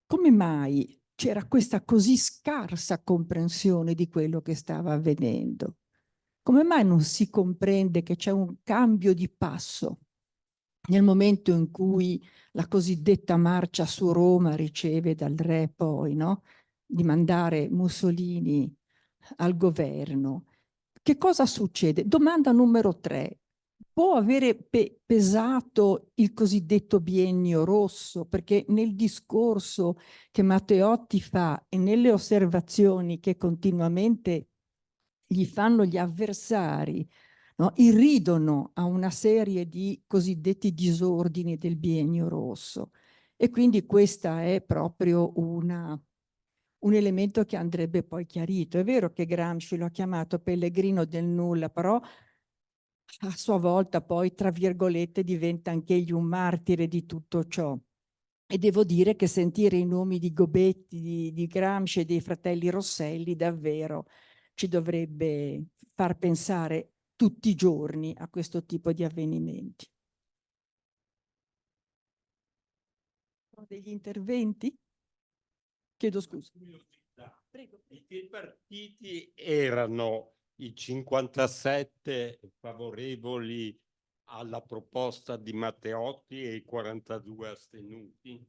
come mai c'era questa così scarsa comprensione di quello che stava avvenendo? Come mai non si comprende che c'è un cambio di passo nel momento in cui la cosiddetta marcia su Roma riceve dal re poi, no? Di mandare Mussolini al governo? Che cosa succede? Domanda numero 3. Può avere pesato il cosiddetto biennio rosso? Perché nel discorso che Matteotti fa e nelle osservazioni che continuamente gli fanno gli avversari, no? Irridono a una serie di cosiddetti disordini del biennio rosso. E quindi questa è proprio un elemento che andrebbe poi chiarito. È vero che Gramsci lo ha chiamato pellegrino del nulla, però a sua volta poi, tra virgolette, diventa anch'egli un martire di tutto ciò. E devo dire che sentire i nomi di Gobetti, di Gramsci e dei fratelli Rosselli davvero ci dovrebbe far pensare tutti i giorni a questo tipo di avvenimenti. Sono degli interventi? Chiedo scusa. Prego. I che partiti erano i 57 favorevoli alla proposta di Matteotti e i 42 astenuti?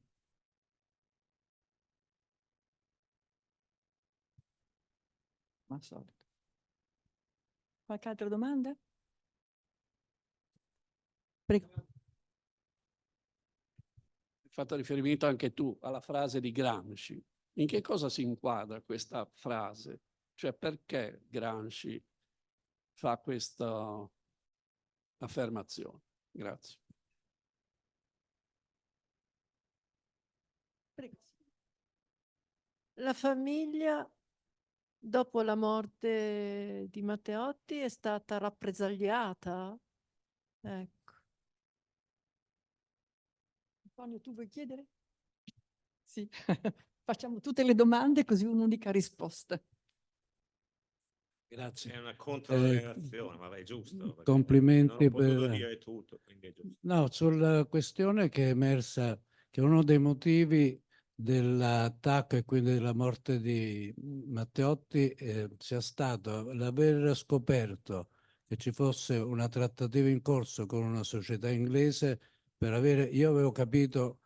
Ma solito. Qualche altra domanda? Prego. Hai fatto riferimento anche tu alla frase di Gramsci. In che cosa si inquadra questa frase? Cioè perché Gramsci fa questa affermazione? Grazie. Prego. La famiglia dopo la morte di Matteotti è stata rappresaliata. Ecco. Antonio, tu vuoi chiedere? Sì, facciamo tutte le domande così un'unica risposta. È una Grazie. controrelazione, ma è giusto, perché non Complimenti ho potuto per... dire tutto, quindi è giusto. No, sulla questione che è emersa, che uno dei motivi dell'attacco e quindi della morte di Matteotti sia stato l'aver scoperto che ci fosse una trattativa in corso con una società inglese per avere, io avevo capito,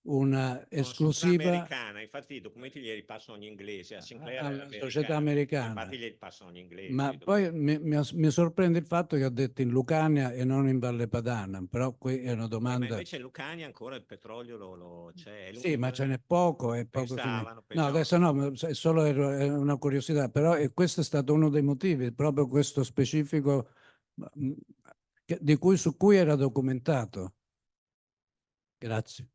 una Una società esclusiva americana, infatti i documenti glieli passano gli inglesi, a Sinclair alla è società americana, americana. infatti glieli passano gli inglesi. Ma poi mi sorprende il fatto che ha detto in Lucania e non in Valle Padana, però qui è una Ma domanda... invece in Lucania ancora il petrolio c'è. Sì, ma ce n'è poco, è poco finito. No, Pensavano. adesso no, è solo è una curiosità, però questo è stato uno dei motivi, proprio questo specifico su cui era documentato. Grazie.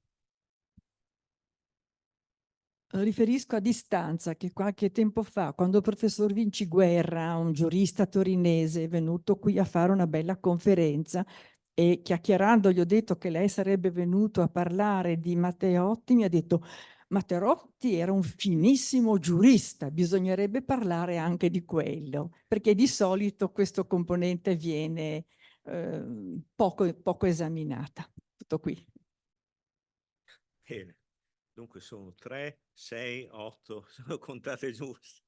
Riferisco a distanza che qualche tempo fa, quando il professor Vinci Guerra, un giurista torinese, è venuto qui a fare una bella conferenza e chiacchierando gli ho detto che lei sarebbe venuto a parlare di Matteotti, mi ha detto Matteotti era un finissimo giurista, bisognerebbe parlare anche di quello, perché di solito questo componente viene poco esaminata. Tutto qui. Bene. Dunque sono 3, 6, 8, sono contate giuste.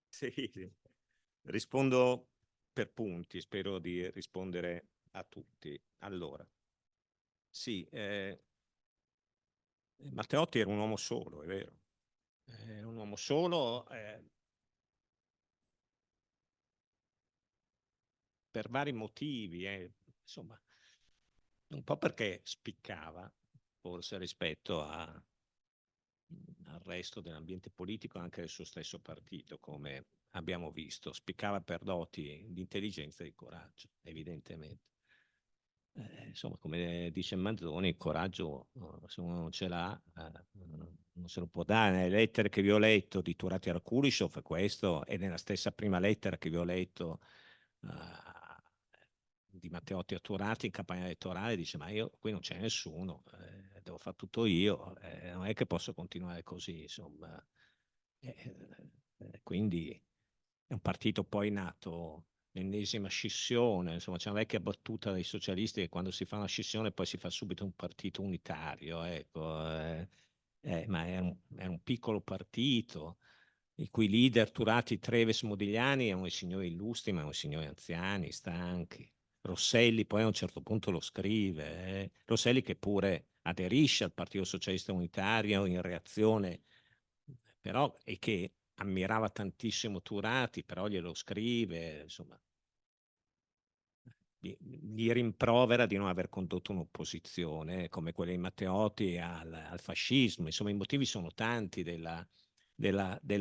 Sì, sì. Rispondo per punti, spero di rispondere a tutti. Allora, sì, Matteotti era un uomo solo, è vero. Era un uomo solo per vari motivi, insomma, un po' perché spiccava, forse rispetto al resto dell'ambiente politico, anche del suo stesso partito, come abbiamo visto, spiccava per doti di intelligenza e di coraggio, evidentemente. Insomma, come dice Manzoni, il coraggio, se uno non ce l'ha, non se lo può dare. Nelle lettere che vi ho letto di Turati a Kulishov, questo, e nella stessa prima lettera che vi ho letto di Matteotti a Turati in campagna elettorale, dice: ma io qui non c'è nessuno, devo fare tutto io, non è che posso continuare così, insomma. Quindi è un partito poi nato l'ennesima scissione, insomma c'è una vecchia battuta dei socialisti che quando si fa una scissione poi si fa subito un partito unitario, ecco, ma è un piccolo partito i cui leader Turati, Treves, Modigliani erano i signori illustri, ma erano signori anziani, stanchi. Rosselli poi a un certo punto lo scrive, Rosselli che pure aderisce al Partito Socialista Unitario in reazione, però, e che ammirava tantissimo Turati, però glielo scrive, insomma, gli rimprovera di non aver condotto un'opposizione come quella di Matteotti al fascismo. Insomma, i motivi sono tanti della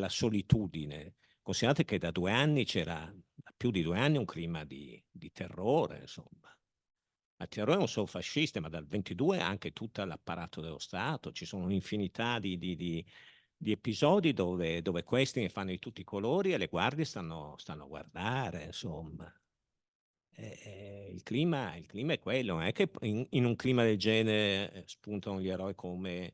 solitudine. Considerate che da 2 anni c'era, da più di 2 anni, un clima di terrore, insomma. Il terrore non solo fascista, ma dal 22 anche tutto l'apparato dello Stato. Ci sono un'infinità di episodi dove questi ne fanno di tutti i colori e le guardie stanno a guardare, insomma. Il clima è quello, non è che in un clima del genere spuntano gli eroi come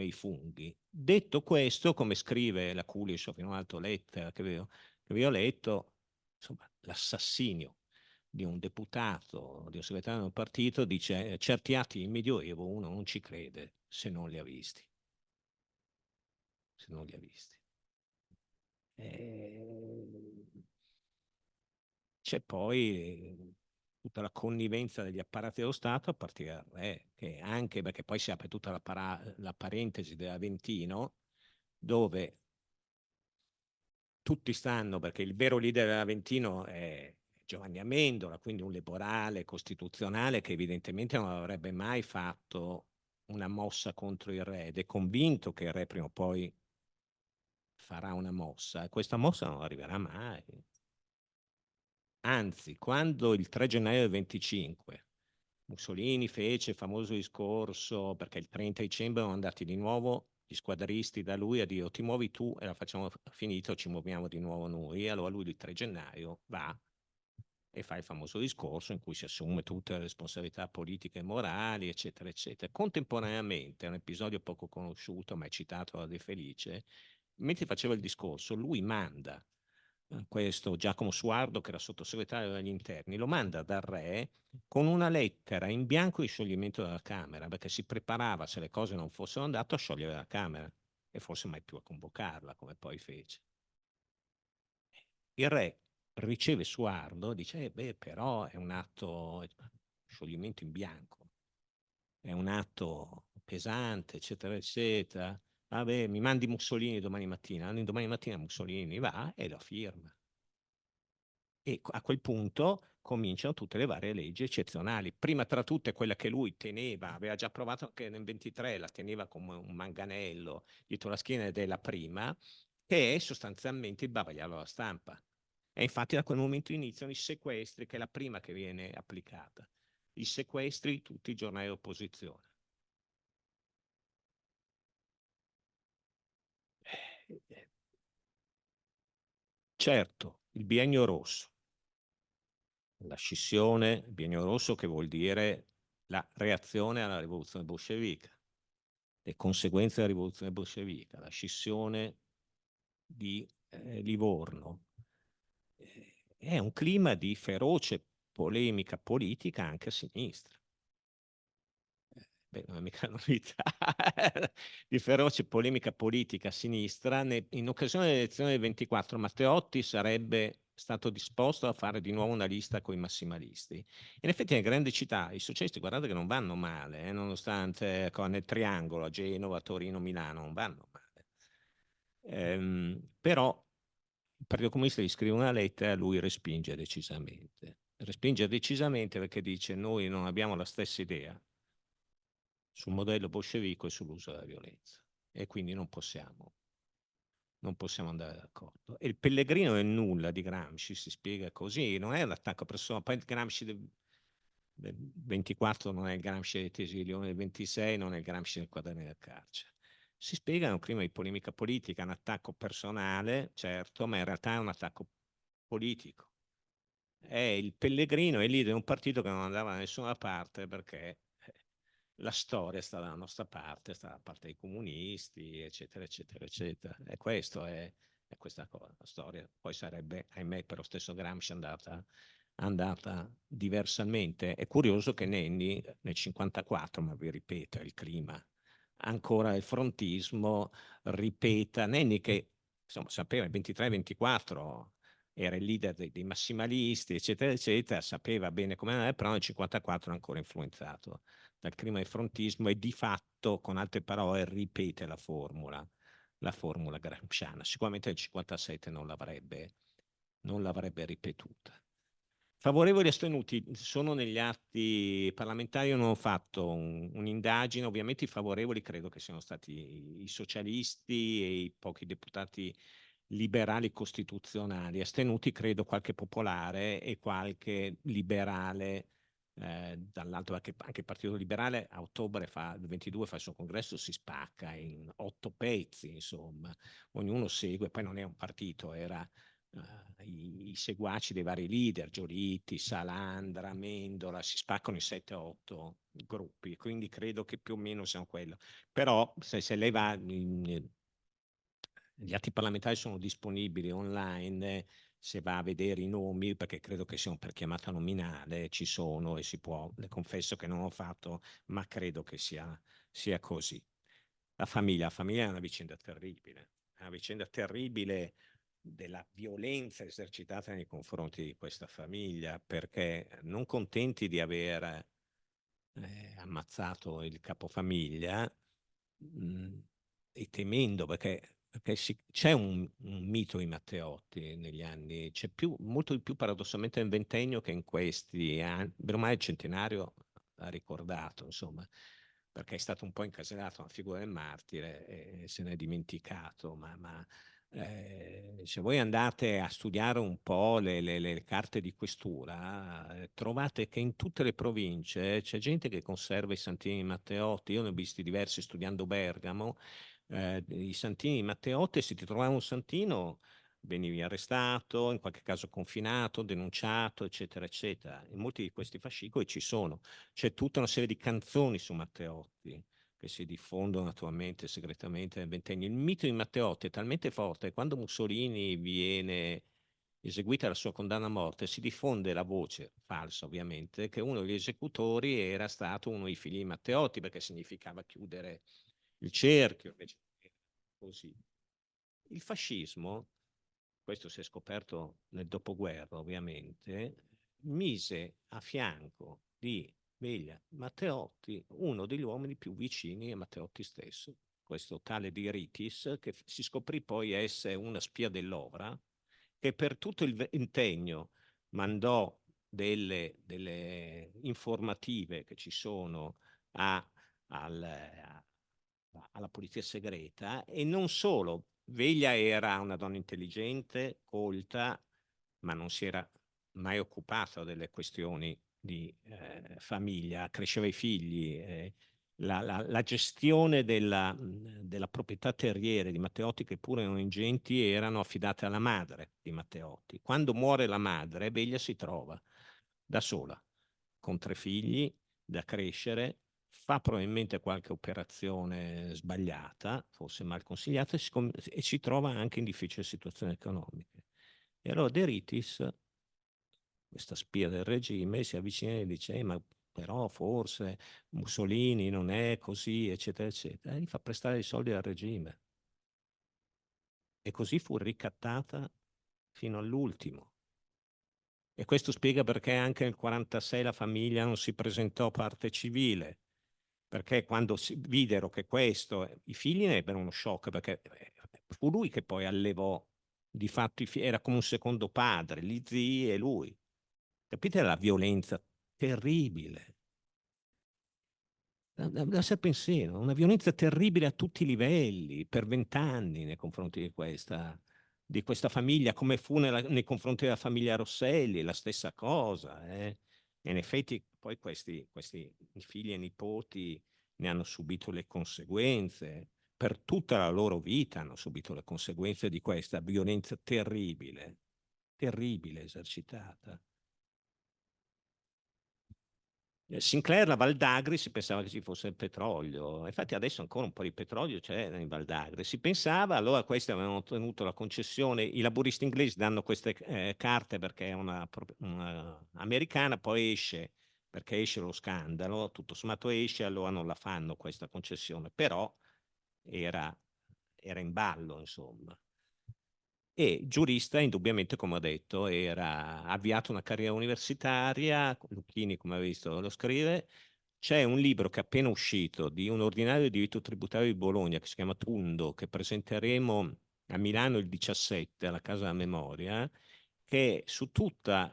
i funghi. Detto questo, come scrive la Kulishov in un'altra lettera che vi ho letto, insomma, l'assassinio di un deputato, di un segretario del partito, dice certi atti in Medioevo uno non ci crede se non li ha visti. Se non li ha visti. C'è poi tutta la connivenza degli apparati dello Stato a partire dal re, che anche perché poi si apre tutta la parentesi dell'Aventino, dove tutti stanno, perché il vero leader dell'Aventino è Giovanni Amendola, quindi un liberale costituzionale che evidentemente non avrebbe mai fatto una mossa contro il re ed è convinto che il re prima o poi farà una mossa e questa mossa non arriverà mai. Anzi, quando il 3 gennaio del 25 Mussolini fece il famoso discorso, perché il 30 dicembre erano andati di nuovo gli squadristi da lui a dire: ti muovi tu e la facciamo finita o ci muoviamo di nuovo noi. E allora lui il 3 gennaio va e fa il famoso discorso in cui si assume tutte le responsabilità politiche e morali, eccetera, eccetera. Contemporaneamente, è un episodio poco conosciuto, ma è citato da De Felice, mentre faceva il discorso, lui manda questo Giacomo Suardo, che era sottosegretario degli interni, lo manda dal re con una lettera in bianco di scioglimento della Camera, perché si preparava, se le cose non fossero andate, a sciogliere la Camera e forse mai più a convocarla, come poi fece. Il re riceve Suardo, dice, beh, però è un atto, scioglimento in bianco, è un atto pesante, eccetera, eccetera. Vabbè, mi mandi Mussolini domani mattina. Domani mattina Mussolini va e lo firma. E a quel punto cominciano tutte le varie leggi eccezionali. Prima tra tutte quella che lui teneva, aveva già provato anche nel 23, la teneva come un manganello dietro la schiena della prima, che è sostanzialmente il bavagliare alla stampa. E infatti da quel momento iniziano i sequestri, che è la prima che viene applicata. I sequestri di tutti i giornali d'opposizione. Certo, il biennio rosso, la scissione, il biennio rosso che vuol dire la reazione alla rivoluzione bolscevica, le conseguenze della rivoluzione bolscevica, la scissione di Livorno. È un clima di feroce polemica politica anche a sinistra. Beh, non è mica novità, di feroce polemica politica a sinistra. In occasione dell'elezione del 24, Matteotti sarebbe stato disposto a fare di nuovo una lista con i massimalisti. In effetti nelle grandi città i socialisti, guardate che non vanno male, nonostante nel triangolo, a Genova, Torino, Milano, non vanno male. Però il Partito Comunista gli scrive una lettera e lui respinge decisamente. Respinge decisamente perché dice: noi non abbiamo la stessa idea sul modello bolscevico e sull'uso della violenza e quindi non possiamo andare d'accordo. E il pellegrino del nulla di Gramsci si spiega così: non è l'attacco personale, poi il Gramsci del 24 non è il Gramsci del Tesilione, del 26 non è il Gramsci del Quaderni del Carcere. Si spiega un clima di polemica politica, un attacco personale, certo, ma in realtà è un attacco politico. È il pellegrino, è leader di un partito che non andava da nessuna parte perché la storia sta dalla nostra parte, sta dalla parte dei comunisti, eccetera, eccetera, eccetera. E questo è questa cosa. La storia poi sarebbe, ahimè, per lo stesso Gramsci andata diversamente. È curioso che Nenni nel 54, ma vi ripeto, è il clima ancora il frontismo, ripeta. Nenni che insomma sapeva il 23-24 era il leader dei massimalisti, eccetera, eccetera, sapeva bene come andare, però nel 54 è ancora influenzato dal clima del frontismo e di fatto, con altre parole, ripete la formula gramsciana. Sicuramente nel 57 non l'avrebbe ripetuta. Favorevoli astenuti sono negli atti parlamentari. Io non ho fatto un'indagine, ovviamente i favorevoli credo che siano stati i socialisti e i pochi deputati liberali costituzionali, astenuti credo qualche popolare e qualche liberale dall'altro, perché anche il Partito Liberale a ottobre il 22 fa il suo congresso, si spacca in 8 pezzi, insomma, ognuno segue, poi non è un partito, era i seguaci dei vari leader, Giolitti, Salandra, Amendola, si spaccano in 7-8 gruppi, quindi credo che più o meno siano quello. Però se lei va, gli atti parlamentari sono disponibili online, se va a vedere i nomi, perché credo che siano per chiamata nominale, ci sono e si può, le confesso che non ho fatto, ma credo che sia così. La famiglia è una vicenda terribile della violenza esercitata nei confronti di questa famiglia, perché non contenti di aver ammazzato il capofamiglia e temendo, perché c'è un mito di Matteotti negli anni, c'è molto di più paradossalmente nel ventennio che in questi anni, ormai il centenario ha ricordato, insomma, perché è stato un po' incasellato la figura del martire e se n'è dimenticato, ma se voi andate a studiare un po' le carte di questura, trovate che in tutte le province c'è gente che conserva i santini di Matteotti. Io ne ho visti diversi studiando Bergamo, i santini di Matteotti, e se ti trovava un santino venivi arrestato, in qualche caso confinato, denunciato, eccetera, eccetera. In molti di questi fascicoli ci sono. C'è tutta una serie di canzoni su Matteotti che si diffondono naturalmente segretamente nel ventennio. Il mito di Matteotti è talmente forte che quando Mussolini viene eseguita la sua condanna a morte, si diffonde la voce, falsa ovviamente, che uno degli esecutori era stato uno dei figli di Matteotti, perché significava chiudere il cerchio, invece così. Il fascismo, questo si è scoperto nel dopoguerra ovviamente, mise a fianco di Veglia Matteotti uno degli uomini più vicini a Matteotti stesso, questo tale De Ritis, che si scoprì poi essere una spia dell'Ovra, che per tutto il ventennio mandò delle informative che ci sono alla polizia segreta, e non solo. Veglia era una donna intelligente, colta, ma non si era mai occupata delle questioni di famiglia, cresceva i figli. La gestione della proprietà terriere di Matteotti, che pure erano ingenti, erano affidate alla madre di Matteotti. Quando muore la madre, Veglia si trova da sola, con 3 figli da crescere, fa probabilmente qualche operazione sbagliata, forse mal consigliata, e si trova anche in difficili situazioni economiche. E allora De Ritis, questa spia del regime, si avvicina e dice: ma però forse Mussolini non è così, eccetera, eccetera, e gli fa prestare i soldi al regime. E così fu ricattata fino all'ultimo. E questo spiega perché anche nel 1946 la famiglia non si presentò parte civile, perché quando si videro che questo, i figli ne ebbero uno shock, perché fu lui che poi allevò, di fatto era come un secondo padre, gli zii e lui. Capite la violenza terribile? Da sé pensiero, una violenza terribile a tutti i livelli, per 20 anni nei confronti di questa famiglia, come fu nei confronti della famiglia Rosselli, la stessa cosa. E in effetti poi questi figli e nipoti ne hanno subito le conseguenze, per tutta la loro vita hanno subito le conseguenze di questa violenza terribile, terribile esercitata. Sinclair, la Val d'Agri, si pensava che ci fosse il petrolio, infatti adesso ancora un po' di petrolio c'è in Val d'Agri, si pensava. Allora questi avevano ottenuto la concessione, i laburisti inglesi danno queste carte perché è una americana, poi esce, perché esce lo scandalo, tutto sommato esce, allora non la fanno questa concessione, però era in ballo, insomma. E giurista, indubbiamente, come ho detto, era avviato una carriera universitaria. Lucchini, come ha visto, lo scrive. C'è un libro che è appena uscito di un ordinario di diritto tributario di Bologna che si chiama Tundo, che presenteremo a Milano il 17 alla Casa della Memoria, che su tutta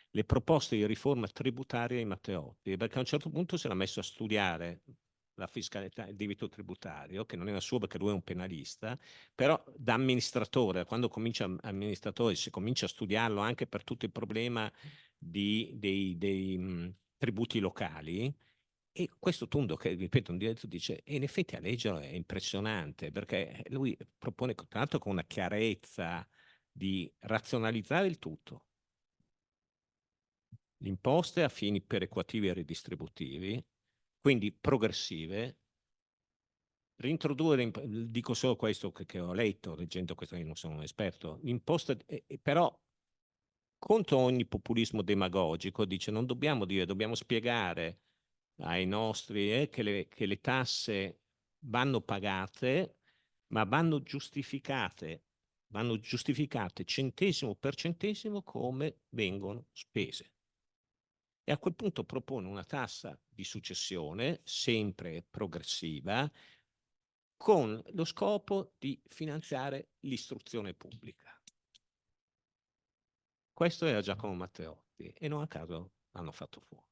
le proposte di riforma tributaria di Matteotti, perché a un certo punto si era messo a studiare la fiscalità, il diritto tributario, che non era suo perché lui è un penalista, però da amministratore, quando comincia amministratore, si comincia a studiarlo anche per tutto il problema dei tributi locali. E questo Tundo, che ripeto, un diretto, dice, e in effetti a leggerlo è impressionante, perché lui propone, tra l'altro, con una chiarezza di razionalizzare il tutto. Le imposte a fini perequativi e ridistributivi, quindi progressive, reintrodurre, dico solo questo che ho letto, leggendo questo, io non sono un esperto, l'imposta, però contro ogni populismo demagogico, dice non dobbiamo dire, dobbiamo spiegare ai nostri che le tasse vanno pagate, ma vanno giustificate centesimo per centesimo come vengono spese. E a quel punto propone una tassa di successione sempre progressiva, con lo scopo di finanziare l'istruzione pubblica. Questo era Giacomo Matteotti e non a caso l'hanno fatto fuori.